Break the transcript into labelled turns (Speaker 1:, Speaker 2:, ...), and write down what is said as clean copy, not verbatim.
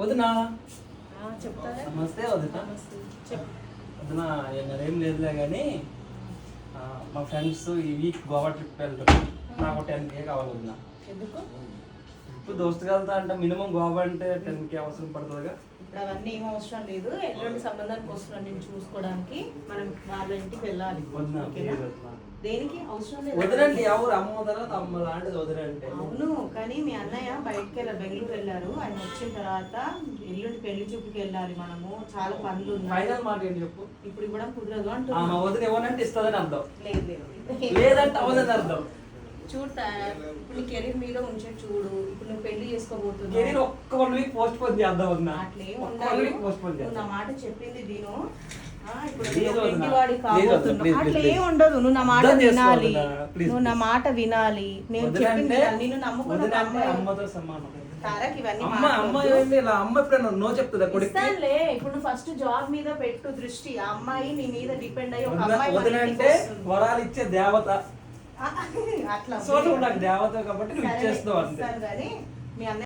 Speaker 1: వదినా
Speaker 2: చెప్తారా?
Speaker 1: నమస్తే వదినా. వదినా ఏం లేదులే కానీ మా ఫ్రెండ్స్ ఈ వీక్ గోవా ట్రిప్ వెళ్తారు. నాకు 10K కావాలి వదినా.
Speaker 2: ఎందుకు?
Speaker 1: ఇప్పుడు దోస్తుగా అంటే మినిమం గోవా అంటే 10K అవసరం పడుతుందిగా.
Speaker 2: ఇప్పుడు అవన్నీ ఏం అవసరం లేదు. ఎల్లుండి సంబంధానికి వస్తున్నాను నేను చూసుకోవడానికి. మనం వాళ్ళ ఇంటికి వెళ్ళాలి.
Speaker 1: వదినా
Speaker 2: ఓకేనా?
Speaker 1: ప్లీజ్ వదినా.
Speaker 2: దేనికి అవసరం లేదు.
Speaker 1: వదినండి ఎవరు అమ్మ తర్వాత అమ్మ లాంటిది వదినంటే.
Speaker 2: అవును, కానీ మీ అన్నయ్య బయటకు వెళ్ళారు, బెంగళూరు వెళ్ళారు. ఆయన వచ్చిన తర్వాత ఎల్లుండి పెళ్లి చూపుకి వెళ్ళాలి. మనము చాలా పనులు ఉన్నాయి.
Speaker 1: ఫైనల్ మాట ఏంటి చెప్పు.
Speaker 2: ఇప్పుడు కూడా కుదరదు
Speaker 1: మా
Speaker 2: అంటున్నా.
Speaker 1: వదిన ఏమనంటే ఇస్తుందని అర్థం,
Speaker 2: లేదు లేదు
Speaker 1: లేదంటే అవదని అర్థం.
Speaker 2: చూడతా, ఇప్పుడు నీ కెరీర్ మీద ఉంచే చూడు. ఇప్పుడు నువ్వు పెళ్లి
Speaker 1: కెరీర్
Speaker 2: చేసుకోబోతున్నావు.
Speaker 1: ఒక్క 1 వీక్ పోస్ట్ పోన్ చేద్దాం వదినా.
Speaker 2: అట్లేం
Speaker 1: ఒక్క
Speaker 2: ఉండదు.
Speaker 1: 1 వీక్ పోస్ట్ పోన్
Speaker 2: నువ్వు నా
Speaker 1: చేద్దాం.
Speaker 2: మాట చెప్పింది విను. ఇప్పుడు
Speaker 1: లేదు
Speaker 2: నువ్వు
Speaker 1: వదినా.
Speaker 2: ఇంటివాడి
Speaker 1: లేదు వదినా,
Speaker 2: కాబోతున్నావు.
Speaker 1: ప్లీజ్,
Speaker 2: అట్లా
Speaker 1: ప్లీజ్.
Speaker 2: ఏం ఉండదు. నువ్వు నా మాట
Speaker 1: అర్థం చేసుకో
Speaker 2: వినాలి.
Speaker 1: వదినా, ప్లీజ్,
Speaker 2: నువ్వు నా
Speaker 1: ప్లీజ్.
Speaker 2: మాట వినాలి. నేను
Speaker 1: వదినా
Speaker 2: చెప్పింది
Speaker 1: అంటే
Speaker 2: వినాలి. నిన్ను నమ్ముకున్న
Speaker 1: వదినా అంటే
Speaker 2: అమ్మాయి
Speaker 1: అమ్మతో సమానం.
Speaker 2: తారక్ ఇవన్నీ
Speaker 1: అమ్మ
Speaker 2: మాట్లాడొద్దు.
Speaker 1: ఏంటి ఇలా అమ్మ ఎప్పుడైనా నో చెప్తుందా కొడుకు?
Speaker 2: ఇస్తానులే. ఇప్పుడు నువ్వు ఫస్ట్ జాబ్ మీద పెట్టు దృష్టి. ఆ అమ్మాయి నీ మీద డిపెండ్ అయ్యి ఒక
Speaker 1: వదిన
Speaker 2: అమ్మాయి మన
Speaker 1: వదిన
Speaker 2: ఇంటికి
Speaker 1: అంటే
Speaker 2: వస్తుంది.
Speaker 1: వరాలు ఇచ్చే దేవత.
Speaker 2: అట్లా
Speaker 1: సో నువ్వు నాకు దేవత కాబట్టి నువ్వు
Speaker 2: సరే,
Speaker 1: ఇచ్చేస్తావు అంతే.
Speaker 2: ఇస్తాను కానీ మీ అన్నయ్య